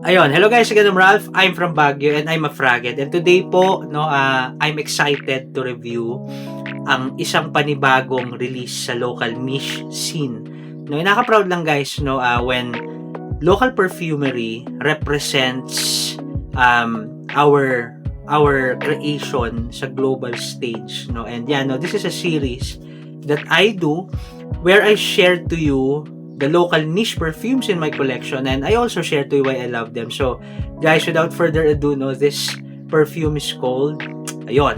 Ayun, hello guys, again, I'm Ralph. I'm from Baguio and I'm a Fraged. And today po, I'm excited to review ang isang panibagong release sa local niche scene. No, nakaka-proud lang guys, when local perfumery represents our creation sa global stage, no. And yeah, no, this is a series that I do where I share to you the local niche perfumes in my collection, and I also share to you why I love them. So guys, without further ado, no, this perfume is called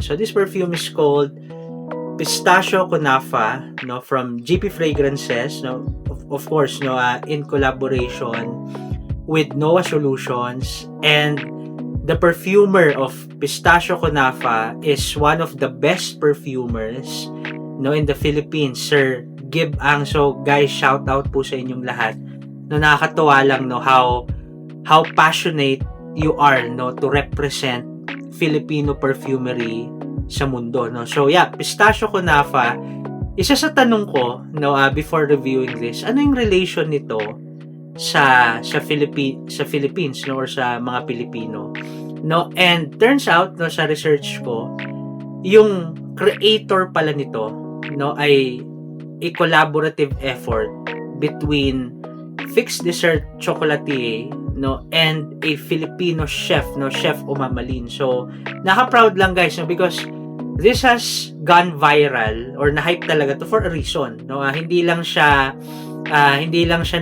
so this perfume is called Pistachio Kunafa, no, from GP Fragrances, no, of course, no, in collaboration with Noah Solutions. And the perfumer of Pistachio Kunafa is one of the best perfumers, no, in the Philippines, Sir Gib Ang. So guys, shout out po sa inyong lahat. No, nakakatuwa lang, no, how passionate you are, no, to represent Filipino perfumery sa mundo, no. So yeah, Pistachio Kunafa, isa sa tanong ko, no, before reviewing this, ano yung relation nito sa Philippines, no, or sa mga Pilipino, no. And turns out, no, sa research ko, yung creator pala nito, no, ay a collaborative effort between Fix Dessert Chocolatier, no, and a Filipino chef, no, Chef Umamalin. So naka-proud lang guys, no, because this has gone viral or na-hype talaga to for a reason, no. Hindi lang siya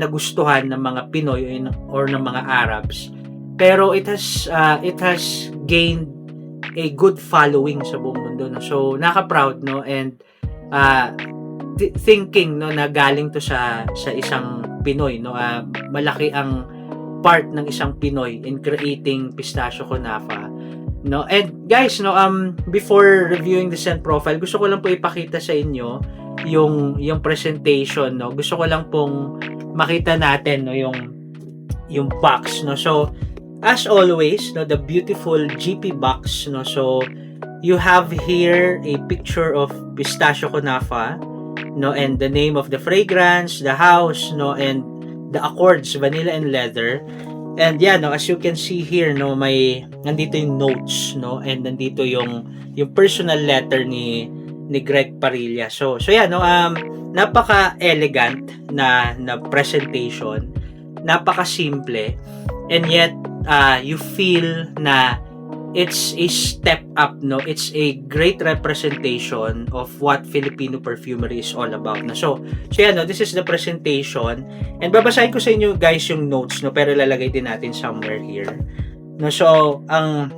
nagustuhan ng mga Pinoy or ng mga Arabs, pero it has gained a good following sa buong mundo, no. So naka-proud, no, and thinking, no, na galing to sa isang Pinoy, no, malaki ang part ng isang Pinoy in creating Pistachio Kunafa, no. And guys, no, before reviewing the scent profile, gusto ko lang po ipakita sa inyo yung presentation, no. Gusto ko lang pong makita natin, no, yung box, no. So as always, no, the beautiful GP box, no. So you have here a picture of Pistachio Kunafa, no, and the name of the fragrance, the house, no, and the accords, vanilla and leather. And yeah, no, as you can see here, no, nandito yung notes, no, and nandito yung personal letter ni Greg Parilla. So yeah, no, napaka-elegant na presentation, napaka-simple, and yet you feel na it's a step up, no. It's a great representation of what Filipino perfumery is all about, no. So yeah, no, this is the presentation, and babasahin ko sa inyo guys yung notes, no, pero lalagay din natin somewhere here, no. So ang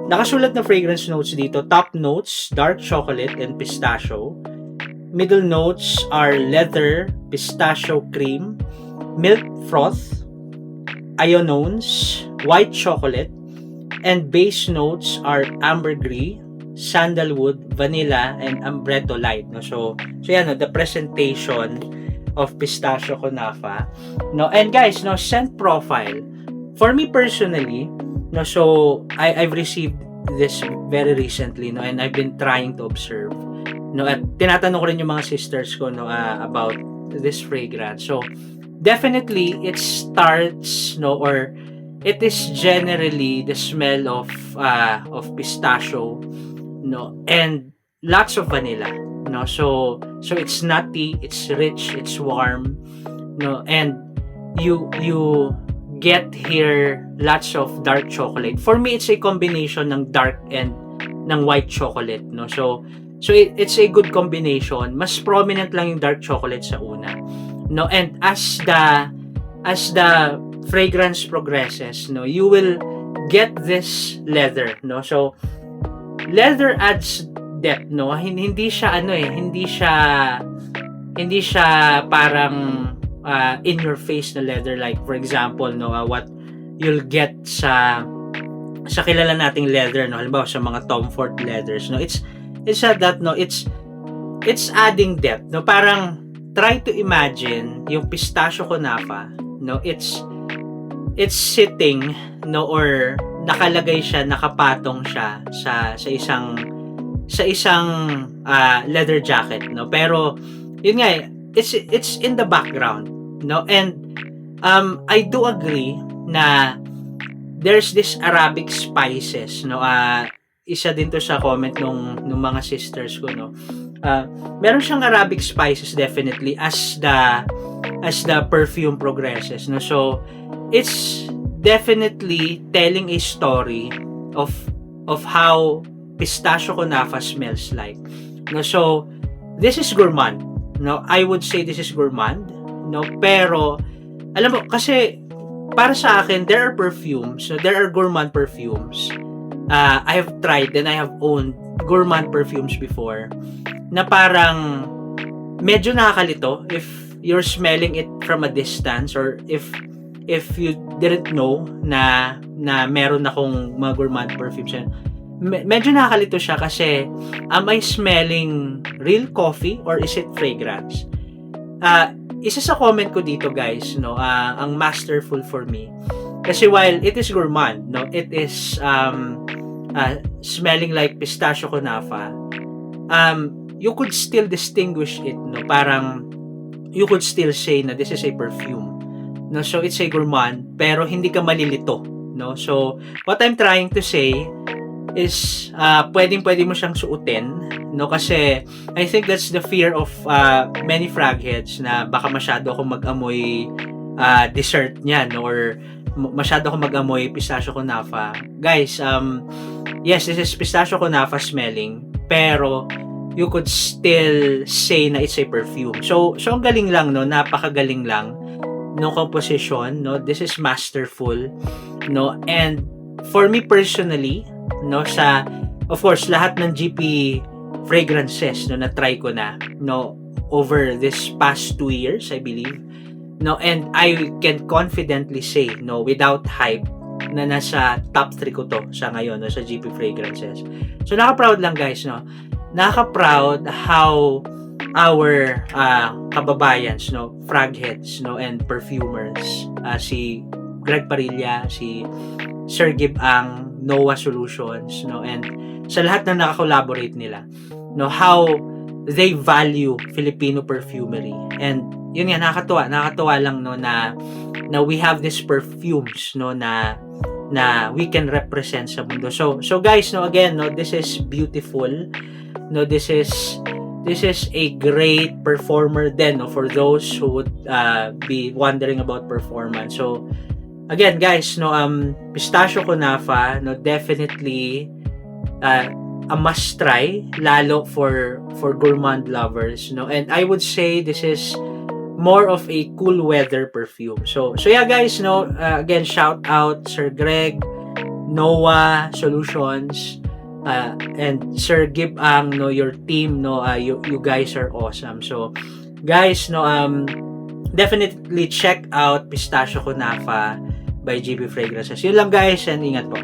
nakasulat na fragrance notes dito: top notes, dark chocolate and pistachio. Middle notes are leather, pistachio cream, milk froth, ionones, white chocolate. And base notes are ambergris, sandalwood, vanilla, and amaretto light, no. So yan, no, the presentation of Pistachio Kunafa, no. And guys, no, scent profile for me personally, no. So I've received this very recently, no, and I've been trying to observe, no, at tinatanong ko rin yung mga sisters ko, no, about this fragrance. So definitely it starts, no, or it is generally the smell of pistachio, no, and lots of vanilla, no. So it's nutty, it's rich, it's warm, no, and you get here lots of dark chocolate. For me, it's a combination ng dark and ng white chocolate, no. So it's a good combination. Mas prominent lang yung dark chocolate sa una, no, and as the fragrance progresses, no, you will get this leather, no. So leather adds depth, no. Hindi siya parang in your face na leather, like for example, no, what you'll get sa kilala nating leather, no, halimbawa sa mga Tom Ford leathers, no. It's not that, no. It's adding depth, no. Parang try to imagine yung Pistachio Kunafa, no. It's sitting, no, or nakalagay siya, nakapatong siya sa isang leather jacket, no. Pero yun nga, it's in the background, no. And I do agree na there's this Arabic spices, no? Isa din to sa comment nung mga sisters ko, no? Meron siyang Arabic spices definitely as the perfume progresses, no? So it's definitely telling a story of how pistachio kunafa smells like, no? So this is gourmand, no? I would say this is gourmand, no? Pero alam mo kasi para sa akin there are perfumes, so there are gourmand perfumes. I have tried and I have owned gourmand perfumes before na parang medyo nakakalito if you're smelling it from a distance, or if you didn't know na meron akong mga gourmand perfumes. Medyo nakakalito siya kasi am I smelling real coffee or is it fragrance? Isa sa comment ko dito, guys, no, ang masterful for me kasi while it is gourmand, no, it is smelling like pistachio kunafa, you could still distinguish it, no? Parang you could still say na this is a perfume, no? So it's a gourmand pero hindi ka malilito, no? So what I'm trying to say is pwede mo siyang suotin, no? Kasi I think that's the fear of many fragheads na baka masyado akong mag-amoy dessert niyan, no? Or masyado akong mag-amoy pistachio kunafa. Guys, yes, this is pistachio kunafa smelling, pero you could still say na it's a perfume. So ang galing lang, no? Napakagaling lang no composition, no? This is masterful, no? And for me personally, no, sa of course lahat ng GP fragrances, no, na try ko na, no, over this past 2 years, I believe, no, and I can confidently say, no, without hype, na nasa top 3 ko to sa ngayon, no, sa GP fragrances. So naka-proud lang, guys, no? Naka-proud how our kababayans, no, fragheads, no, and perfumers, si Greg Parilla, si Sir Gib Ang, Noah Solutions, no, and sa lahat na naka-collaborate nila, no, how they value Filipino perfumery. And yun nga, nakakatuwa lang, no, na we have these perfumes, no, na we can represent sa mundo. So guys, no, again, no, this is beautiful, no, this is a great performer then, no, for those who would be wondering about performance. So again, guys, no, pistachio kunafa, no, definitely a must try, lalo for gourmand lovers, no. And I would say this is more of a cool weather perfume. So yeah, guys, no, again, shout out Sir Greg, Noah Solutions, and Sir Gib Ang, no, your team, no, you guys are awesome. So guys, no, definitely check out Pistachio Kunafa by GP Fragrances. Yun lang, guys, and ingat po.